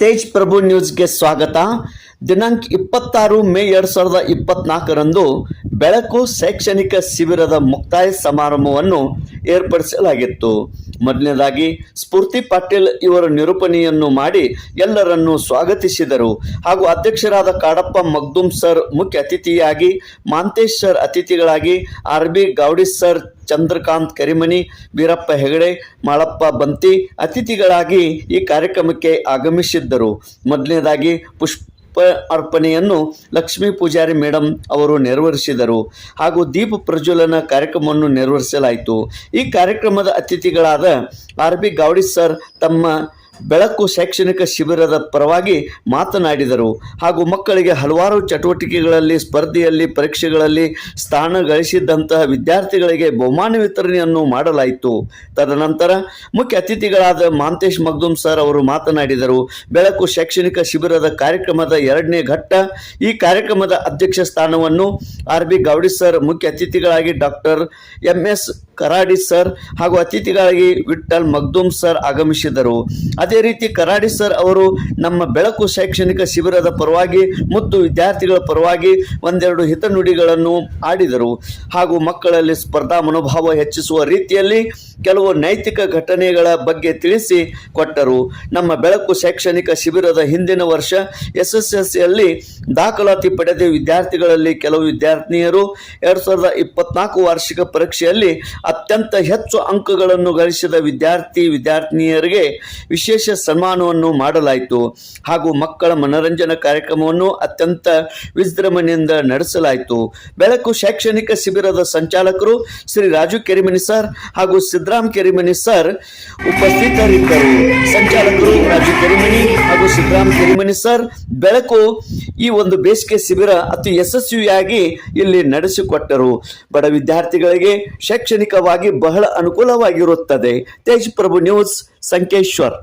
ತೇಜ್ ಪ್ರಭು ನ್ಯೂಸ್ಗೆ ಸ್ವಾಗತ. ದಿನಾಂಕ 26 ಮೇ 2024ರಂದು ಬೆಳಕು ಶೈಕ್ಷಣಿಕ ಶಿಬಿರದ ಮುಕ್ತಾಯ ಸಮಾರಂಭವನ್ನು ಏರ್ಪಡಿಸಲಾಗಿತ್ತು. ಮೊದಲನೇದಾಗಿ ಸ್ಫೂರ್ತಿ ಪಾಟೀಲ್ ಇವರ ನಿರೂಪಣೆಯನ್ನು ಮಾಡಿ ಎಲ್ಲರನ್ನೂ ಸ್ವಾಗತಿಸಿದರು. ಹಾಗೂ ಅಧ್ಯಕ್ಷರಾದ ಕಾಡಪ್ಪ ಮಗ್ದುಮ್ ಸರ್ ಮುಖ್ಯ ಅತಿಥಿಯಾಗಿ, ಮಾಂತೇಶ್ ಸರ್ ಅತಿಥಿಗಳಾಗಿ, RB ಗೌಡಿ ಸರ್, ಚಂದ್ರಕಾಂತ್ ಕರಿಮನಿ, ವೀರಪ್ಪ ಹೆಗಡೆ, ಮಾಳಪ್ಪ ಬಂತಿ ಅತಿಥಿಗಳಾಗಿ ಈ ಕಾರ್ಯಕ್ರಮಕ್ಕೆ ಆಗಮಿಸಿದ್ದರು. ಮೊದಲನೇದಾಗಿ ಪುಷ್ಪ ಅರ್ಪಣೆಯನ್ನು ಲಕ್ಷ್ಮೀ ಪೂಜಾರಿ ಮೇಡಮ್ ಅವರು ನೆರವೇರಿಸಿದರು. ಹಾಗೂ ದೀಪ ಪ್ರಜ್ವಲನ ಕಾರ್ಯಕ್ರಮವನ್ನು ನೆರವೇರಿಸಲಾಯಿತು. ಈ ಕಾರ್ಯಕ್ರಮದ ಅತಿಥಿಗಳಾದ RB ಗೌಡಿ ಸರ್ ತಮ್ಮ ಬೆಳಕು ಶೈಕ್ಷಣಿಕ ಶಿಬಿರದ ಪರವಾಗಿ ಮಾತನಾಡಿದರು. ಹಾಗೂ ಮಕ್ಕಳಿಗೆ ಹಲವಾರು ಚಟುವಟಿಕೆಗಳಲ್ಲಿ, ಸ್ಪರ್ಧೆಯಲ್ಲಿ, ಪರೀಕ್ಷೆಗಳಲ್ಲಿ ಸ್ಥಾನ ಗಳಿಸಿದ್ದಂತಹ ವಿದ್ಯಾರ್ಥಿಗಳಿಗೆ ಬಹುಮಾನ ವಿತರಣೆಯನ್ನು ಮಾಡಲಾಯಿತು. ತದನಂತರ ಮುಖ್ಯ ಅತಿಥಿಗಳಾದ ಮಾಂತೇಶ್ ಮಗ್ದುಮ್ ಸರ್ ಅವರು ಮಾತನಾಡಿದರು. ಬೆಳಕು ಶೈಕ್ಷಣಿಕ ಶಿಬಿರದ ಕಾರ್ಯಕ್ರಮದ 2ನೇ ಘಟ್ಟ. ಈ ಕಾರ್ಯಕ್ರಮದ ಅಧ್ಯಕ್ಷ ಸ್ಥಾನವನ್ನು RB ಗೌಡಿ ಸರ್, ಮುಖ್ಯ ಅತಿಥಿಗಳಾಗಿ ಡಾಕ್ಟರ್ MS ಕರಾಡಿ ಸರ್ ಹಾಗೂ ಅತಿಥಿಗಳಾಗಿ ವಿಠ್ಠಲ್ ಮಗ್ದುಮ್ ಸರ್ ಆಗಮಿಸಿದರು. ಅದೇ ರೀತಿ ಕರಾಡಿ ಸರ್ ಅವರು ನಮ್ಮ ಬೆಳಕು ಶೈಕ್ಷಣಿಕ ಶಿಬಿರದ ಪರವಾಗಿ ಮತ್ತು ವಿದ್ಯಾರ್ಥಿಗಳ ಪರವಾಗಿ ಒಂದೆರಡು ಹಿತನುಡಿಗಳನ್ನು ಆಡಿದರು. ಹಾಗೂ ಮಕ್ಕಳಲ್ಲಿ ಸ್ಪರ್ಧಾ ಮನೋಭಾವ ಹೆಚ್ಚಿಸುವ ರೀತಿಯಲ್ಲಿ ಕೆಲವು ನೈತಿಕ ಘಟನೆಗಳ ಬಗ್ಗೆ ತಿಳಿಸಿ ಕೊಟ್ಟರು. ನಮ್ಮ ಬೆಳಕು ಶೈಕ್ಷಣಿಕ ಶಿಬಿರದ ಹಿಂದಿನ ವರ್ಷ SSLCಯಲ್ಲಿ ದಾಖಲಾತಿ ಪಡೆದ ವಿದ್ಯಾರ್ಥಿಗಳಲ್ಲಿ ಕೆಲವು ವಿದ್ಯಾರ್ಥಿನಿಯರು 2024 ವಾರ್ಷಿಕ ಪರೀಕ್ಷೆಯಲ್ಲಿ ಅತ್ಯಂತ ಹೆಚ್ಚು ಅಂಕಗಳನ್ನು ಗಳಿಸಿದ ವಿದ್ಯಾರ್ಥಿನಿಯರಿಗೆ ವಿಶೇಷ ಸನ್ಮಾನವನ್ನು ಮಾಡಲಾಯಿತು. ಹಾಗೂ ಮಕ್ಕಳ ಮನರಂಜನಾ ಕಾರ್ಯಕ್ರಮವನ್ನು ಅತ್ಯಂತ ವಿಜೃಂಭಣೆಯಿಂದ ನಡೆಸಲಾಯಿತು. ಬೆಳಕು ಶೈಕ್ಷಣಿಕ ಶಿಬಿರದ ಸಂಚಾಲಕರು ಶ್ರೀ ರಾಜು ಕೆರಿಮನಿ ಸರ್ ಹಾಗೂ ಸಿದ್ದರಾಮ್ ಕೆರಿಮನಿ ಸರ್ ಉಪಸ್ಥಿತರಿದ್ದರು. ಸಂಚಾಲಕರು ರಾಜು ಕೆರಿಮನಿ ಹಾಗೂ ಸಿದ್ದರಾಮ್ ಕೆರಿಮನಿ ಸರ್ ಬೆಳಕು ಈ ಒಂದು ಬೇಸಿಗೆ ಶಿಬಿರ ಅತಿ ಯಶಸ್ವಿಯಾಗಿ ಇಲ್ಲಿ ನಡೆಸಿಕೊಟ್ಟರು. ಬಡ ವಿದ್ಯಾರ್ಥಿಗಳಿಗೆ ಶೈಕ್ಷಣಿಕವಾಗಿ ಬಹಳ ಅನುಕೂಲವಾಗಿರುತ್ತದೆ. ತೇಜ್ ಪ್ರಭು ನ್ಯೂಸ್, ಸಂಕೇಶ್ವರ್.